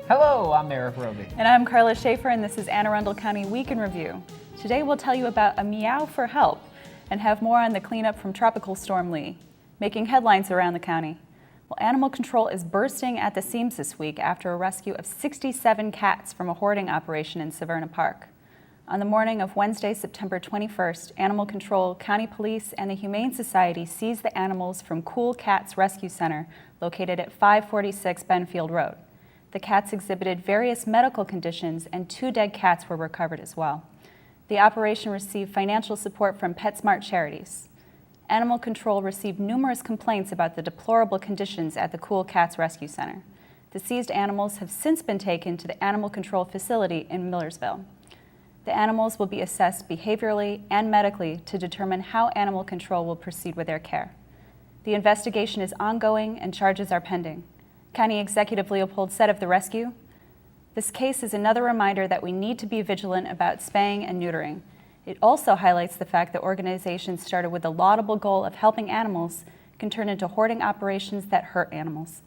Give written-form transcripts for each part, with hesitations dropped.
Hello, I'm Erik Robey. And I'm Carla Schaffer, and this is Anne Arundel County Week in Review. Today we'll tell you about a meow for help and have more on the cleanup from Tropical Storm Lee, making headlines around the county. Well, animal control is bursting at the seams this week after a rescue of 67 cats from a hoarding operation in Severna Park. On the morning of Wednesday, September 21st, Animal Control, County Police, and the Humane Society seized the animals from Cool Cats Rescue Center located at 546 Benfield Road. The cats exhibited various medical conditions, and 2 dead cats were recovered as well. The operation received financial support from PetSmart Charities. Animal Control received numerous complaints about the deplorable conditions at the Cool Cats Rescue Center. The seized animals have since been taken to the Animal Control facility in Millersville. The animals will be assessed behaviorally and medically to determine how Animal Control will proceed with their care. The investigation is ongoing and charges are pending. County Executive Leopold said of the rescue, "This case is another reminder that we need to be vigilant about spaying and neutering. It also highlights the fact that organizations started with the laudable goal of helping animals can turn into hoarding operations that hurt animals.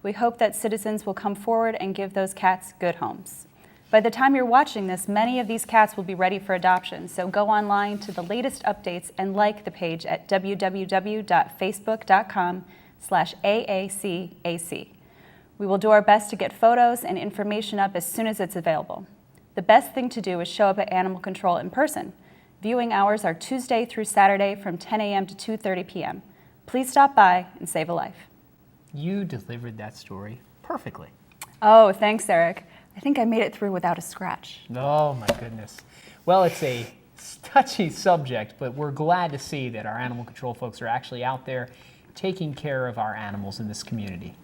We hope that citizens will come forward and give those cats good homes." By the time you're watching this, many of these cats will be ready for adoption, so go online to the latest updates and like the page at www.facebook.com/AACAC. We will do our best to get photos and information up as soon as it's available. The best thing to do is show up at Animal Control in person. Viewing hours are Tuesday through Saturday from 10 a.m. to 2:30 p.m. Please stop by and save a life. You delivered that story perfectly. Oh, thanks, Erik. I think I made it through without a scratch. Oh my goodness. Well, it's a touchy subject, but we're glad to see that our animal control folks are actually out there taking care of our animals in this community.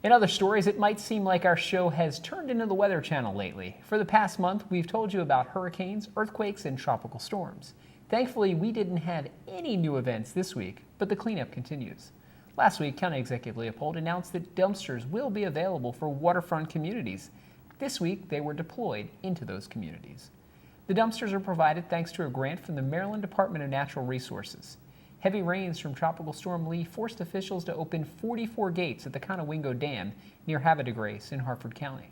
In other stories, it might seem like our show has turned into the Weather Channel lately. For the past month, we've told you about hurricanes, earthquakes, and tropical storms. Thankfully, we didn't have any new events this week, but the cleanup continues. Last week, County Executive Leopold announced that dumpsters will be available for waterfront communities. This week, they were deployed into those communities. The dumpsters are provided thanks to a grant from the Maryland Department of Natural Resources. Heavy rains from Tropical Storm Lee forced officials to open 44 gates at the Conowingo Dam near Havre de Grace in Harford County.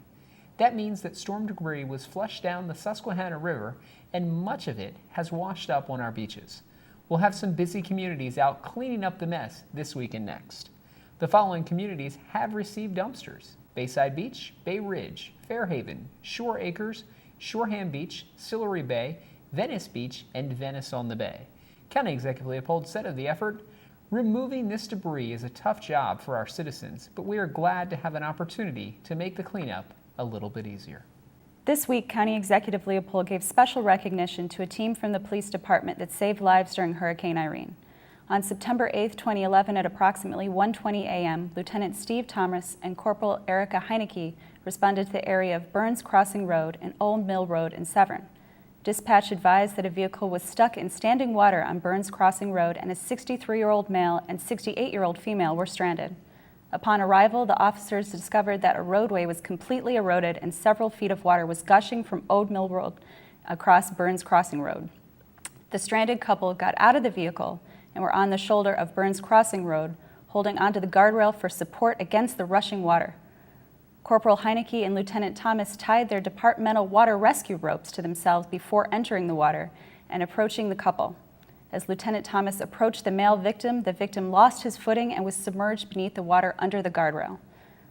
That means that storm debris was flushed down the Susquehanna River, and much of it has washed up on our beaches. We'll have some busy communities out cleaning up the mess this week and next. The following communities have received dumpsters: Bayside Beach, Bay Ridge, Fairhaven, Shore Acres, Shoreham Beach, Sillery Bay, Venice Beach, and Venice on the Bay. County Executive Leopold said of the effort, "Removing this debris is a tough job for our citizens, but we are glad to have an opportunity to make the cleanup a little bit easier." This week, County Executive Leopold gave special recognition to a team from the police department that saved lives during Hurricane Irene. On September 8, 2011, at approximately 1:20 a.m., Lieutenant Steve Thomas and Corporal Erika Heineke responded to the area of Burns Crossing Road and Old Mill Road in Severn. Dispatch advised that a vehicle was stuck in standing water on Burns Crossing Road, and a 63-year-old male and 68-year-old female were stranded. Upon arrival, the officers discovered that a roadway was completely eroded and several feet of water was gushing from Old Mill Road across Burns Crossing Road. The stranded couple got out of the vehicle and were on the shoulder of Burns Crossing Road, holding onto the guardrail for support against the rushing water. Corporal Heineke and Lieutenant Thomas tied their departmental water rescue ropes to themselves before entering the water and approaching the couple. As Lieutenant Thomas approached the victim lost his footing and was submerged beneath the water under the guardrail.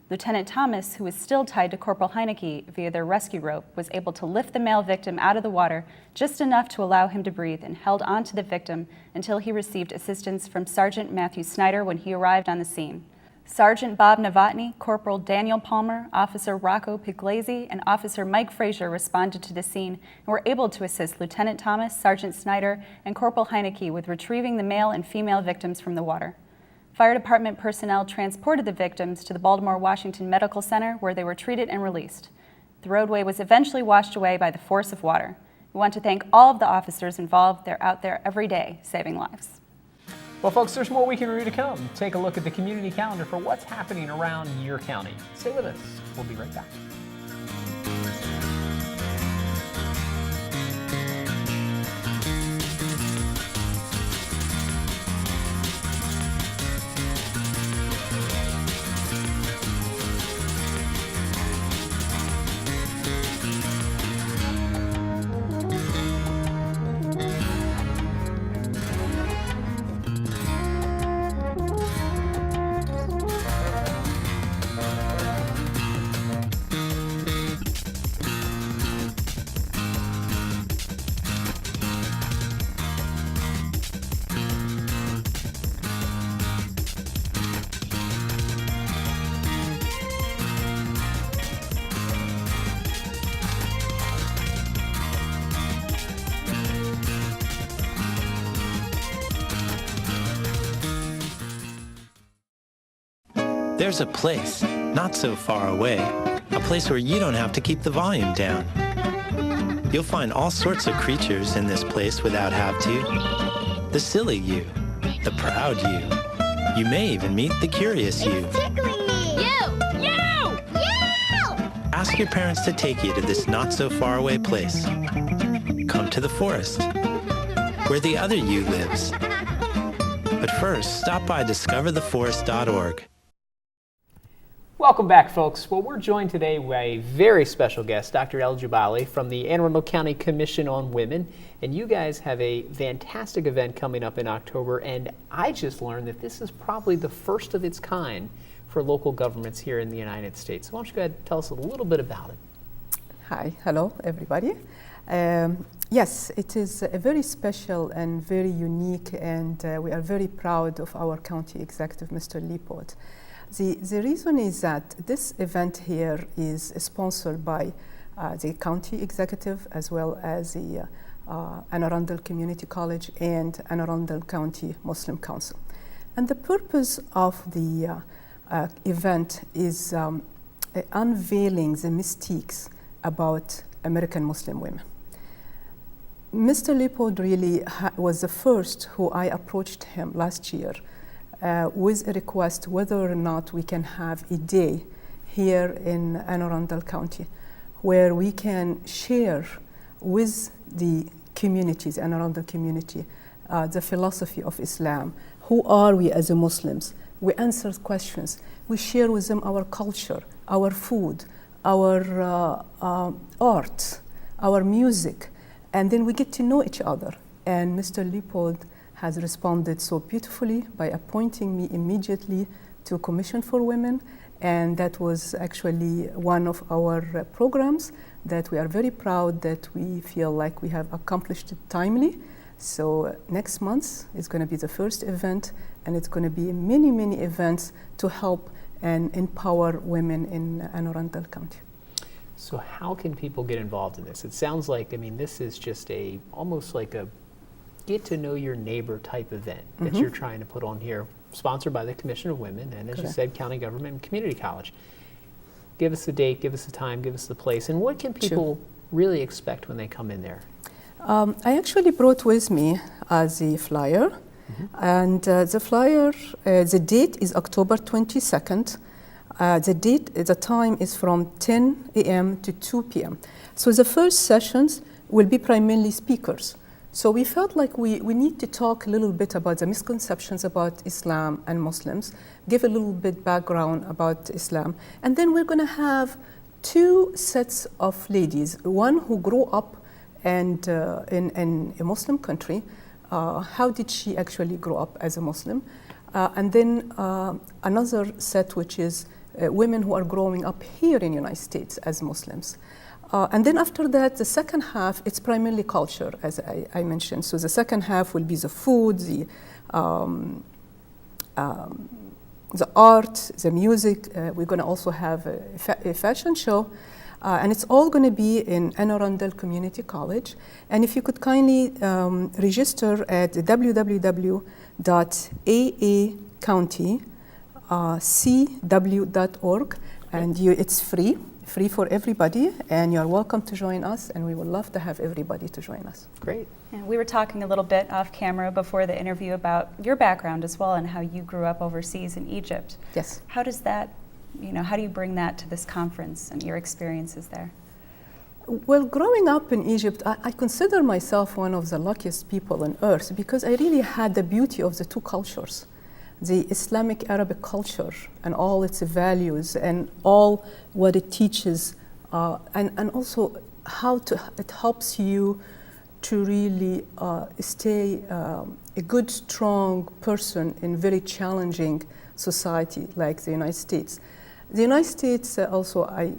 Lieutenant Thomas, who was still tied to Corporal Heineke via their rescue rope, was able to lift the male victim out of the water just enough to allow him to breathe, and held on to the victim until he received assistance from Sergeant Matthew Snyder when he arrived on the scene. Sergeant Bob Novotny, Corporal Daniel Palmer, Officer Rocco Pugliese, and Officer Mike Frazier responded to the scene and were able to assist Lieutenant Thomas, Sergeant Snyder, and Corporal Heineke with retrieving the male and female victims from the water. Fire department personnel transported the victims to the Baltimore Washington Medical Center, where they were treated and released. The roadway was eventually washed away by the force of water. We want to thank all of the officers involved. They're out there every day saving lives. Well, folks, there's more Week in Review to come. Take a look at the community calendar for what's happening around your county. Stay with us. We'll be right back. There's a place, not so far away, a place where you don't have to keep the volume down. You'll find all sorts of creatures in this place without have to. The silly you, the proud you. You may even meet the curious you. It's tickling me! You! Ask your parents to take you to this not so far away place. Come to the forest, where the other you lives. But first, stop by discovertheforest.org. Welcome back, folks. Well, we're joined today by a very special guest, Dr. El Jabali from the Anne Arundel County Commission on Women. And you guys have a fantastic event coming up in October. And I just learned that this is probably the first of its kind for local governments here in the United States. So why don't you go ahead and tell us a little bit about it? Hi, hello, everybody. Yes, it is a very special and very unique, and we are very proud of our county executive, Mr. Leopold. The reason is that this event here is sponsored by the county executive as well as the Anne Arundel Community College and Anne Arundel County Muslim Council. And the purpose of the event is unveiling the mystiques about American Muslim women. Mr. Leopold really was the first who I approached him last year with a request whether or not we can have a day here in Anne Arundel County where we can share with the communities, Anne Arundel community, the philosophy of Islam. Who are we as Muslims? We answer questions. We share with them our culture, our food, our art, our music, and then we get to know each other. And Mr. Leopold has responded so beautifully by appointing me immediately to Commission for Women, and that was actually one of our programs that we are very proud that we feel like we have accomplished it timely. So next month is going to be the first event, and it's going to be many, many events to help and empower women in Anne Arundel County. So how can people get involved in this? It sounds like, I mean, this is just almost like a get to know your neighbor type event that you're trying to put on here, sponsored by the Commission of Women and, as you said, County Government and Community College. Give us the date, give us the time, give us the place, and what can people really expect when they come in there? I actually brought with me the flyer, and the flyer, the date is October 22nd. The time is from 10 a.m. to 2 p.m. So the first sessions will be primarily speakers. So we felt like we need to talk a little bit about the misconceptions about Islam and Muslims, give a little bit background about Islam, and then we're going to have two sets of ladies, one who grew up and in a Muslim country, how did she actually grow up as a Muslim, and then another set which is women who are growing up here in the United States as Muslims. And then after that, the second half, it's primarily culture, as I mentioned. So the second half will be the food, the art, the music. We're going to also have a fashion show. And it's all going to be in Anne Arundel Community College. And if you could kindly register at www.aacountycw.org, and it's free for everybody, and you're welcome to join us, and we would love to have everybody to join us. Great. Yeah, we were talking a little bit off camera before the interview about your background as well and how you grew up overseas in Egypt. Yes. How does that, how do you bring that to this conference and your experiences there? Well, growing up in Egypt, I consider myself one of the luckiest people on earth because I really had the beauty of the two cultures. The Islamic Arabic culture and all its values and all what it teaches, and also how it helps you to really stay a good, strong person in very challenging society like the United States. The United States also, I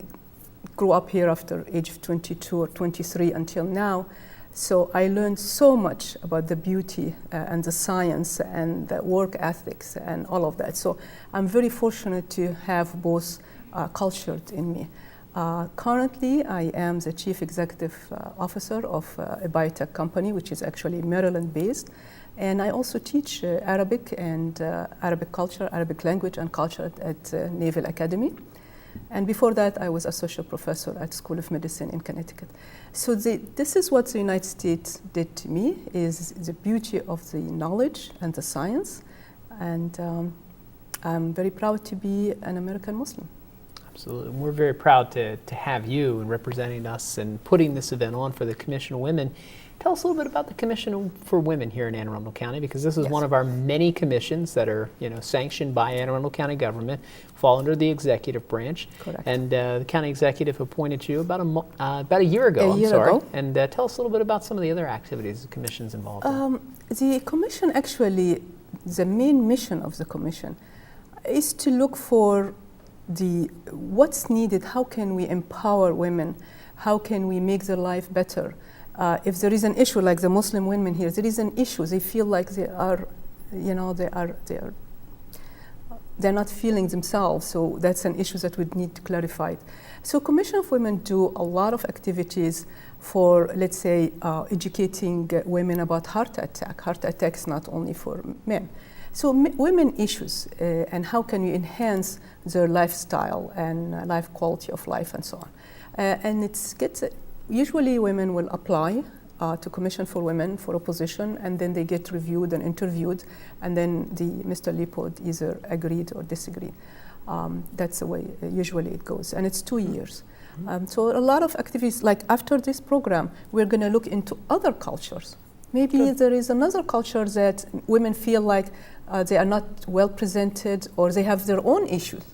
grew up here after age of 22 or 23 until now. So I learned so much about the beauty and the science and the work ethics and all of that. So I'm very fortunate to have both cultured in me. Currently, I am the Chief Executive Officer of a biotech company, which is actually Maryland-based. And I also teach Arabic and Arabic culture, Arabic language and culture at Naval Academy. And before that, I was associate professor at School of Medicine in Connecticut. So this is what the United States did to me, is the beauty of the knowledge and the science. And I'm very proud to be an American Muslim. Absolutely. We're very proud to have you and representing us and putting this event on for the Commission of Women. Tell us a little bit about the Commission for Women here in Anne Arundel County, because this is one of our many commissions that are, sanctioned by Anne Arundel County government, fall under the executive branch. Correct. And the county executive appointed you about a year ago. And tell us a little bit about some of the other activities the commission's involved in. The commission actually, the main mission of the commission is to look for what's needed. How can we empower women? How can we make their life better? If there is an issue like the Muslim women here, there is an issue. They feel like they're not feeling themselves. So that's an issue that would need to clarify. So Commission of Women do a lot of activities for, let's say, educating women about heart attack. Heart attack is not only for men. So women issues and how can you enhance their lifestyle and life quality of life and so on. And usually women will apply to Commission for Women for a position, and then they get reviewed and interviewed, and then Mr. Lippod either agreed or disagreed. That's the way usually it goes, and it's 2 years. So a lot of activities, like after this program, we're going to look into other cultures. Maybe there is another culture that women feel like they are not well presented or they have their own issues.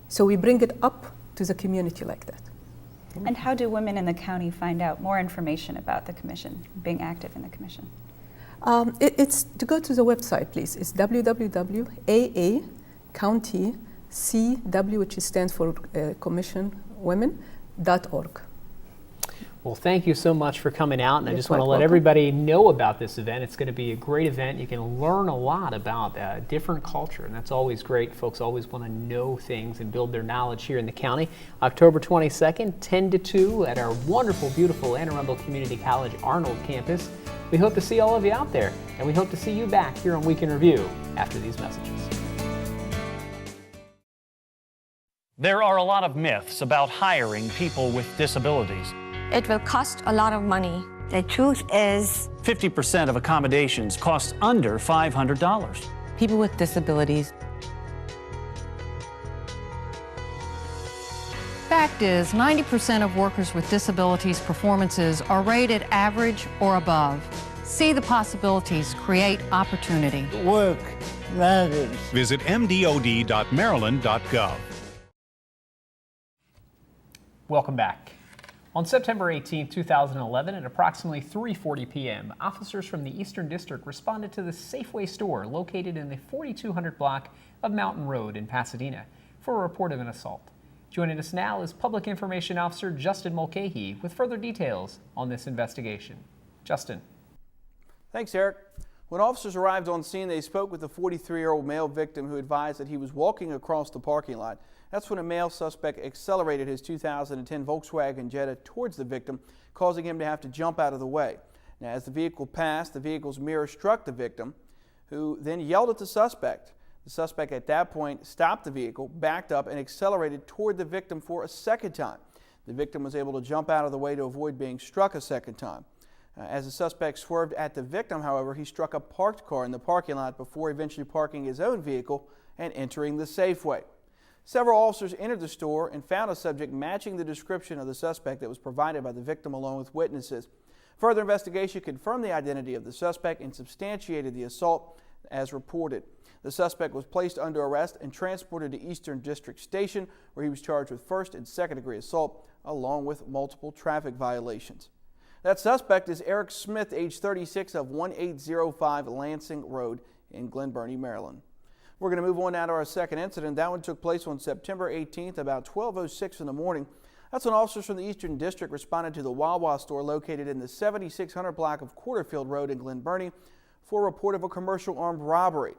So we bring it up to the community like that. And how do women in the county find out more information about the commission, being active in the commission? It's to go to the website, please. It's www.aacountycw, which stands for commissionwomen.org. Well, thank you so much for coming out, and I just want to let welcome. everybody know about this event. It's going to be a great event. You can learn a lot about different culture, and that's always great. Folks always want to know things and build their knowledge here in the county. October 22nd, 10 to 2 at our wonderful, beautiful Anne Arundel Community College Arnold campus. We hope to see all of you out there, and we hope to see you back here on Week in Review after these messages. There are a lot of myths about hiring people with disabilities. It will cost a lot of money. The truth is 50% of accommodations cost under $500. People with disabilities. Fact is, 90% of workers with disabilities performances are rated average or above. See the possibilities, create opportunity. work matters. Visit mdod.maryland.gov. Welcome back. On September 18, 2011, at approximately 3:40 p.m., officers from the Eastern District responded to the Safeway store located in the 4200 block of Mountain Road in Pasadena for a report of an assault. Joining us now is Public Information Officer Justin Mulcahy with further details on this investigation. Justin. Thanks, Erik. When officers arrived on scene, they spoke with the 43-year-old male victim who advised that he was walking across the parking lot. That's when a male suspect accelerated his 2010 Volkswagen Jetta towards the victim, causing him to have to jump out of the way. Now, as the vehicle passed, the vehicle's mirror struck the victim, who then yelled at the suspect. The suspect at that point stopped the vehicle, backed up, and accelerated toward the victim for a second time. The victim was able to jump out of the way to avoid being struck a second time. As the suspect swerved at the victim, however, he struck a parked car in the parking lot before eventually parking his own vehicle and entering the Safeway. Several officers entered the store and found a subject matching the description of the suspect that was provided by the victim along with witnesses. Further investigation confirmed the identity of the suspect and substantiated the assault as reported. The suspect was placed under arrest and transported to Eastern District Station, where he was charged with first and second degree assault along with multiple traffic violations. That suspect is Erik Smith, age 36, of 1805 Lansing Road in Glen Burnie, Maryland. We're going to move on now to our second incident. That one took place on September 18th, about 12:06 in the morning. That's when officers from the Eastern District responded to the Wawa store located in the 7600 block of Quarterfield Road in Glen Burnie for a report of a commercial armed robbery.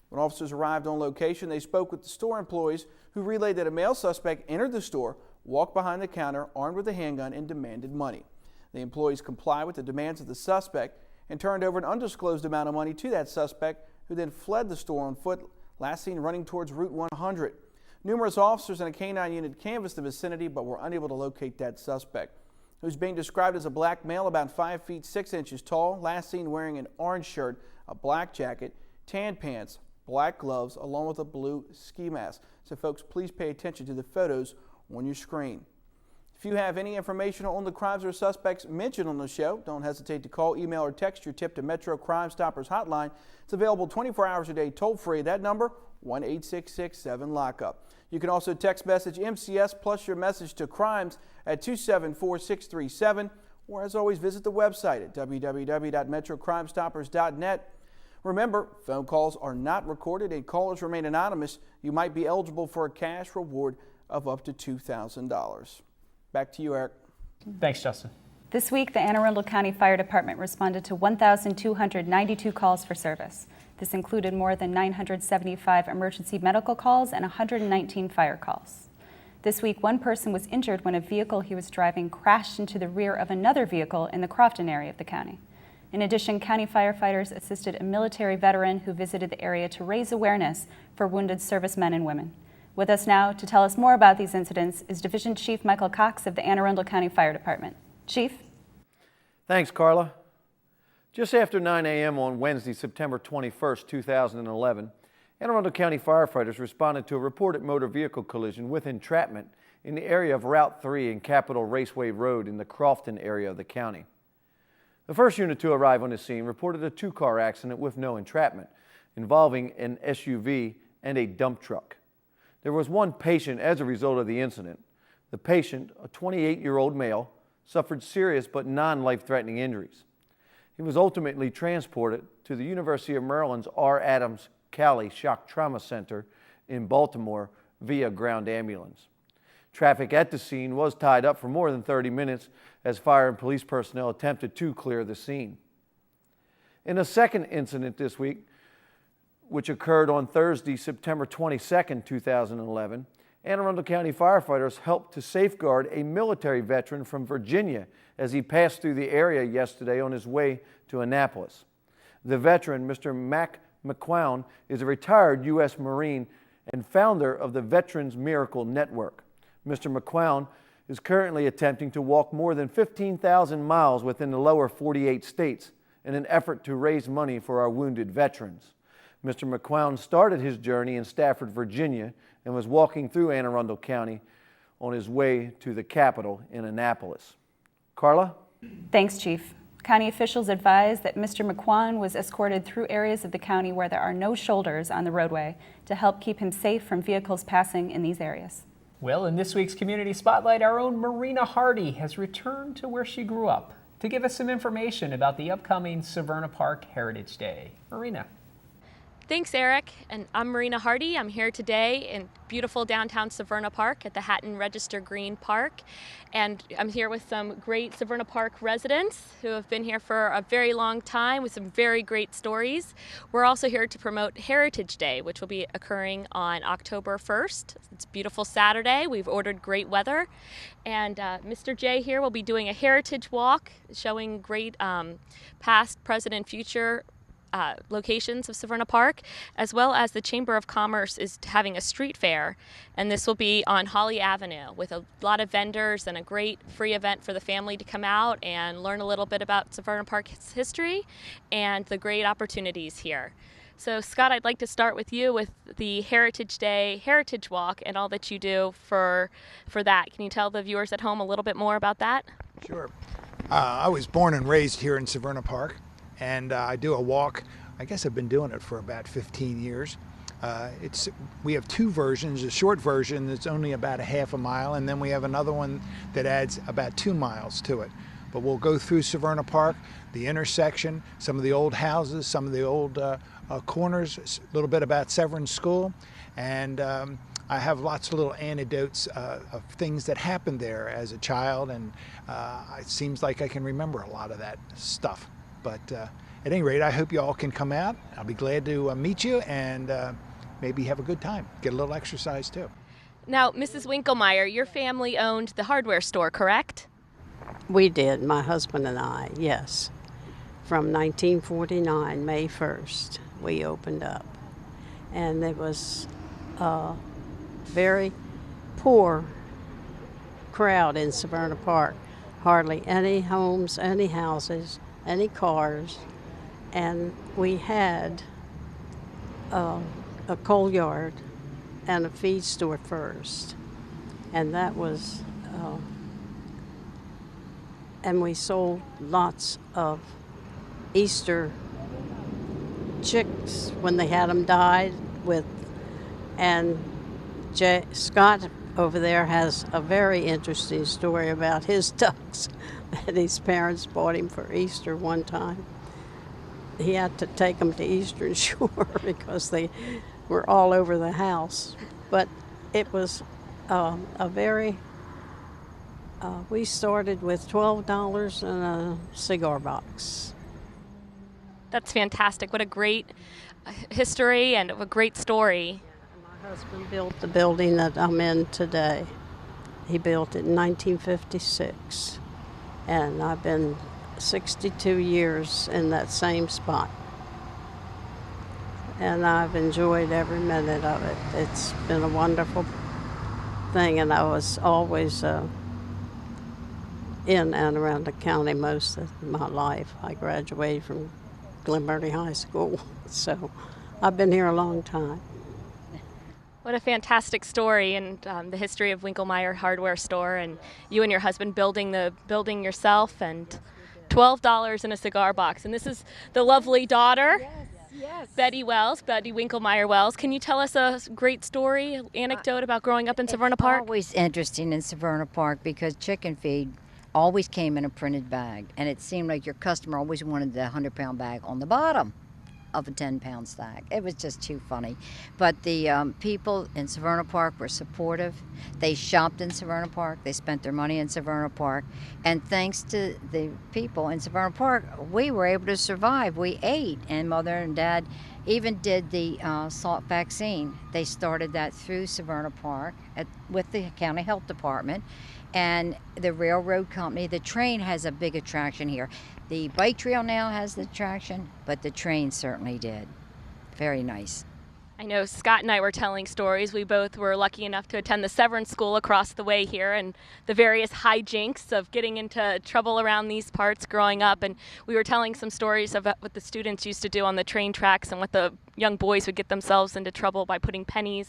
When officers arrived on location, they spoke with the store employees who relayed that a male suspect entered the store, walked behind the counter armed with a handgun, and demanded money. The employees complied with the demands of the suspect, and turned over an undisclosed amount of money to that suspect, who then fled the store on foot, last seen running towards Route 100. Numerous officers and a canine unit canvassed the vicinity but were unable to locate that suspect, who's being described as a black male about 5 feet 6 inches tall, last seen wearing an orange shirt, a black jacket, tan pants, black gloves, along with a blue ski mask. So folks, please pay attention to the photos on your screen. If you have any information on the crimes or suspects mentioned on the show, don't hesitate to call, email, or text your tip to Metro Crime Stoppers hotline. It's available 24 hours a day, toll free. That number, 1-866-7-LOCK-UP. You can also text message MCS plus your message to crimes at 274-637, or as always, visit the website at www.metrocrimestoppers.net. Remember, phone calls are not recorded and callers remain anonymous. You might be eligible for a cash reward of up to $2,000. Back to you, Eric. Thanks, Justin. This week, the Anne Arundel County Fire Department responded to 1,292 calls for service. This included more than 975 emergency medical calls and 119 fire calls. This week, one person was injured when a vehicle he was driving crashed into the rear of another vehicle in the Crofton area of the county. In addition, county firefighters assisted a military veteran who visited the area to raise awareness for wounded servicemen and women. With us now to tell us more about these incidents is Division Chief Michael Cox of the Anne Arundel County Fire Department. Chief? Thanks, Carla. Just after 9 a.m. on Wednesday, September 21st, 2011, Anne Arundel County firefighters responded to a reported motor vehicle collision with entrapment in the area of Route 3 and Capitol Raceway Road in the Crofton area of the county. The first unit to arrive on the scene reported a two-car accident with no entrapment involving an SUV and a dump truck. There was one patient as a result of the incident. The patient, a 28-year-old male, suffered serious but non-life-threatening injuries. He was ultimately transported to the University of Maryland's R. Adams Cali Shock Trauma Center in Baltimore via ground ambulance. Traffic at the scene was tied up for more than 30 minutes as fire and police personnel attempted to clear the scene. In a second incident this week, which occurred on Thursday, September 22nd, 2011, Anne Arundel County firefighters helped to safeguard a military veteran from Virginia as he passed through the area yesterday on his way to Annapolis. The veteran, Mr. Mac McQuown, is a retired U.S. Marine and founder of the Veterans Miracle Network. Mr. McQuown is currently attempting to walk more than 15,000 miles within the lower 48 states in an effort to raise money for our wounded veterans. Mr. McQuown started his journey in Stafford, Virginia, and was walking through Anne Arundel County on his way to the capital in Annapolis. Carla? Thanks, Chief. County officials advised that Mr. McQuown was escorted through areas of the county where there are no shoulders on the roadway to help keep him safe from vehicles passing in these areas. Well, in this week's Community Spotlight, our own Marina Hardy has returned to where she grew up to give us some information about the upcoming Severna Park Heritage Day. Marina. Thanks, Eric. And I'm Marina Hardy. I'm here today in beautiful downtown Severna Park at the Hatton Register Green Park. And I'm here with some great Severna Park residents who have been here for a very long time with some very great stories. We're also here to promote Heritage Day, which will be occurring on October 1st. It's a beautiful Saturday. We've ordered great weather. And Mr. J here will be doing a heritage walk showing great past, present, and future locations of Severna Park, as well as the Chamber of Commerce is having a street fair, and this will be on Holly Avenue with a lot of vendors and a great free event for the family to come out and learn a little bit about Severna Park's history and the great opportunities here. So Scott, I'd like to start with you with the Heritage Day Heritage Walk and all that you do for that. Can you tell the viewers at home a little bit more about that? Sure. I was born and raised here in Severna Park. And I do a walk. I guess I've been doing it for about 15 years. We have two versions, a short version that's only about a half a mile, and then we have another one that adds about 2 miles to it. But we'll go through Severna Park, the intersection, some of the old houses, some of the old corners, a little bit about Severn School, and I have lots of little anecdotes of things that happened there as a child, and it seems like I can remember a lot of that stuff. But at any rate, I hope you all can come out. I'll be glad to meet you and maybe have a good time. Get a little exercise too. Now, Mrs. Winkelmeyer, your family owned the hardware store, correct? We did, my husband and I, yes. from 1949, May 1st, we opened up. And it was a very poor crowd in Severna Park. Hardly any homes, any houses, any cars. And we had a coal yard and a feed store first. And that was, and we sold lots of Easter chicks when they had them dyed with, and Scott over there has a very interesting story about his ducks that his parents bought him for Easter one time. He had to take them to Eastern Shore because they were all over the house. But it was a very, we started with $12 and a cigar box. That's fantastic. What a great history and a great story. My husband built the building that I'm in today. He built it in 1956. And I've been 62 years in that same spot. And I've enjoyed every minute of it. It's been a wonderful thing, and I was always in Anne Arundel County most of my life. I graduated from Glen High School, so I've been here a long time. What a fantastic story, and the history of Winkelmeyer Hardware Store, and you and your husband building the building yourself, and $12 in a cigar box. And this is the lovely daughter, yes. Betty Winkelmeyer Wells. Can you tell us a great story, anecdote about growing up in Severna Park? It's always interesting in Severna Park because chicken feed always came in a printed bag, and it seemed like your customer always wanted the 100-pound bag on the bottom of a 10-pound stack. It was just too funny. But the people in Severna Park were supportive. They shopped in Severna Park. They spent their money in Severna Park. And thanks to the people in Severna Park, we were able to survive. We ate, and Mother and Dad even did the salt vaccine. They started that through Severna Park with the county health department. And the railroad company, the train has a big attraction here. The bike trail now has the attraction, but the train certainly did. Very nice. I know Scott and I were telling stories. We both were lucky enough to attend the Severna School across the way here, and the various hijinks of getting into trouble around these parts growing up. And we were telling some stories of what the students used to do on the train tracks and what the young boys would get themselves into trouble by putting pennies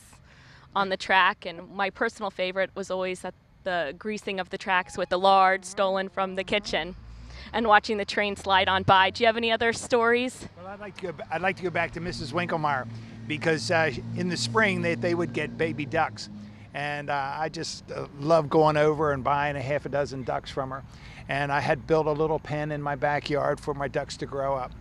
on the track. And my personal favorite was always the greasing of the tracks with the lard stolen from the kitchen and watching the train slide on by. Do you have any other stories? Well, I'd like to go back to Mrs. Winkelmeyer because in the spring they would get baby ducks, and I just love going over and buying a half a dozen ducks from her. And I had built a little pen in my backyard for my ducks to grow up.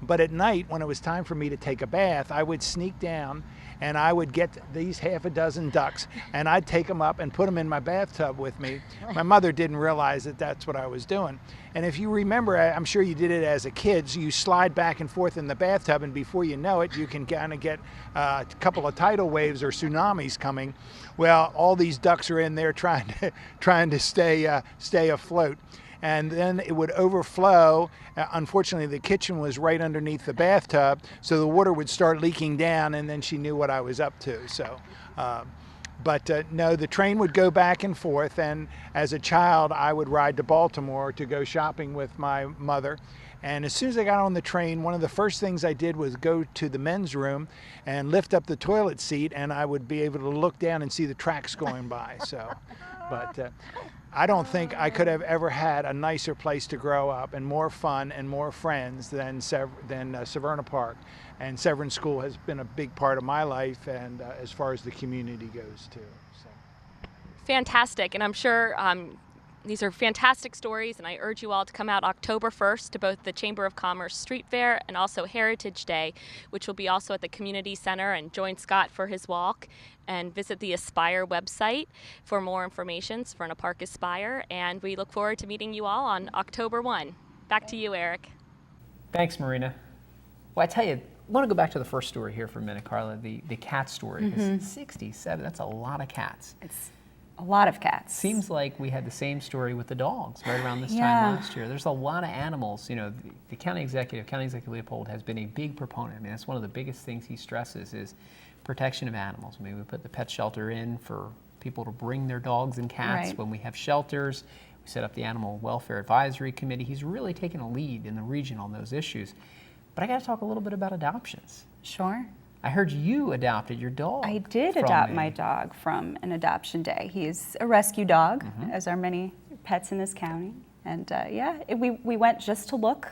But at night, when it was time for me to take a bath, I would sneak down and I would get these half a dozen ducks and I'd take them up and put them in my bathtub with me. My mother didn't realize that that's what I was doing. And if you remember, I'm sure you did it as a kid, so you slide back and forth in the bathtub, and before you know it, you can kind of get a couple of tidal waves or tsunamis coming. Well, all these ducks are in there trying to stay afloat. And then it would overflow. Unfortunately, the kitchen was right underneath the bathtub, so the water would start leaking down, and then she knew what I was up to. So, no, the train would go back and forth, and as a child, I would ride to Baltimore to go shopping with my mother. And as soon as I got on the train, one of the first things I did was go to the men's room and lift up the toilet seat, and I would be able to look down and see the tracks going by. So, I don't think I could have ever had a nicer place to grow up and more fun and more friends than Severna Park. And Severna School has been a big part of my life, and as far as the community goes too. So. Fantastic, and I'm sure these are fantastic stories, and I urge you all to come out October 1st to both the Chamber of Commerce Street Fair and also Heritage Day, which will be also at the Community Center, and join Scott for his walk. And visit the Aspire website for more information, Severna Park Aspire, and we look forward to meeting you all on October 1. Back to you, Erik. Thanks, Marina. Well, I tell you, I want to go back to the first story here for a minute, Carla, the cat story. 67, that's a lot of cats. a lot of cats. Seems like we had the same story with the dogs right around this time last year. There's a lot of animals. You know, the County Executive Leopold, has been a big proponent. I mean, that's one of the biggest things he stresses is protection of animals. I mean, we put the pet shelter in for people to bring their dogs and cats. Right. When we have shelters, we set up the Animal Welfare Advisory Committee. He's really taken a lead in the region on those issues. But I got to talk a little bit about adoptions. Sure. I heard you adopted your dog. I did adopt my dog from an adoption day. He is a rescue dog, as are many pets in this county. And we went just to look.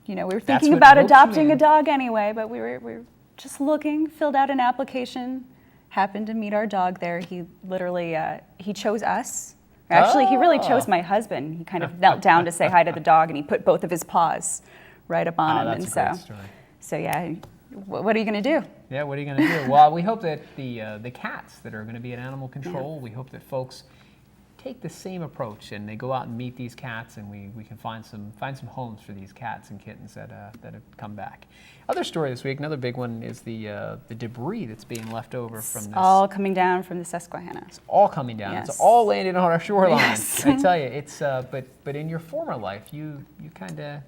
You know, we were thinking about adopting a dog anyway, but we were just looking, filled out an application, happened to meet our dog there. He literally, he chose us. Actually, he really chose my husband. He kind of knelt down to say hi to the dog, and he put both of his paws right up on him. That's a great story. So yeah, what are you going to do? Yeah, what are you going to do? Well, we hope that the cats that are going to be at Animal Control, we hope that folks take the same approach and they go out and meet these cats, and we can find some homes for these cats and kittens that have come back. Other story this week, another big one, is the debris that's being left over from this. All coming down from the Susquehanna. It's all coming down. Yes. It's all landing on our shoreline. Yes. I tell you, it's but in your former life, you kind of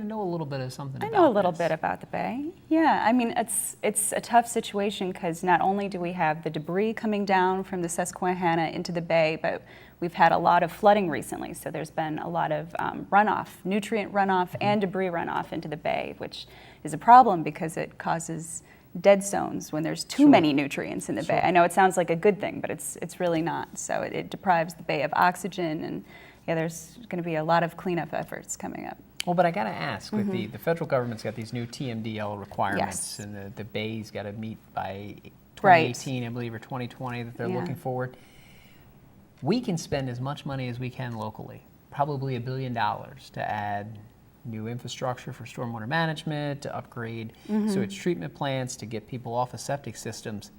know a little bit of something about I know a little bit about the Bay. Yeah, I mean, it's a tough situation because not only do we have the debris coming down from the Susquehanna into the Bay, but we've had a lot of flooding recently. So there's been a lot of runoff, nutrient runoff and debris runoff into the Bay, which is a problem because it causes dead zones when there's too many nutrients in the Bay. I know it sounds like a good thing, but it's really not. So it deprives the Bay of oxygen, and there's going to be a lot of cleanup efforts coming up. Well, but I got to ask, with the federal government's got these new TMDL requirements, Yes. and the Bay's got to meet by 2018, I believe, or 2020 that they're looking forward. We can spend as much money as we can locally, probably $1 billion, to add new infrastructure for stormwater management, to upgrade sewage treatment plants, to get people off of septic systems.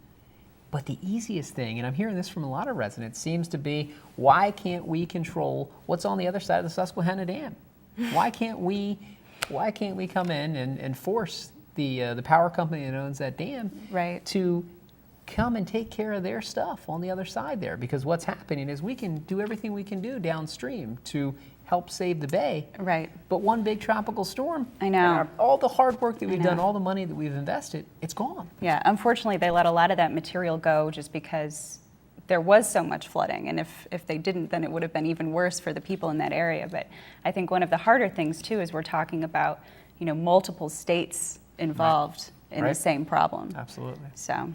But the easiest thing, and I'm hearing this from a lot of residents, seems to be, why can't we control what's on the other side of the Susquehanna Dam? Why can't we come in and force the power company that owns that dam to come and take care of their stuff on the other side there? Because what's happening is we can do everything we can do downstream to help save the Bay. Right. But one big tropical storm, I know. all the hard work that we've done, all the money that we've invested, it's gone. Yeah, unfortunately, they let a lot of that material go just because there was so much flooding, and if they didn't, then it would have been even worse for the people in that area. But I think one of the harder things too is we're talking about, multiple states involved in the same problem. Absolutely. So,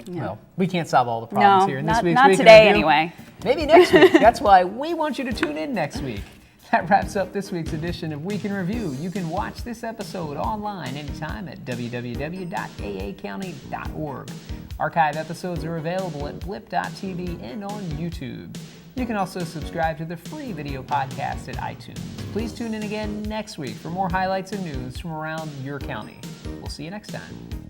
well, we can't solve all the problems here in this week's not Week in today Review. anyway. Maybe next week. That's why we want you to tune in next week. That wraps up this week's edition of Week in Review. You can watch this episode online anytime at www.aacounty.org. Archive episodes are available at blip.tv and on YouTube. You can also subscribe to the free video podcast at iTunes. Please tune in again next week for more highlights and news from around your county. We'll see you next time.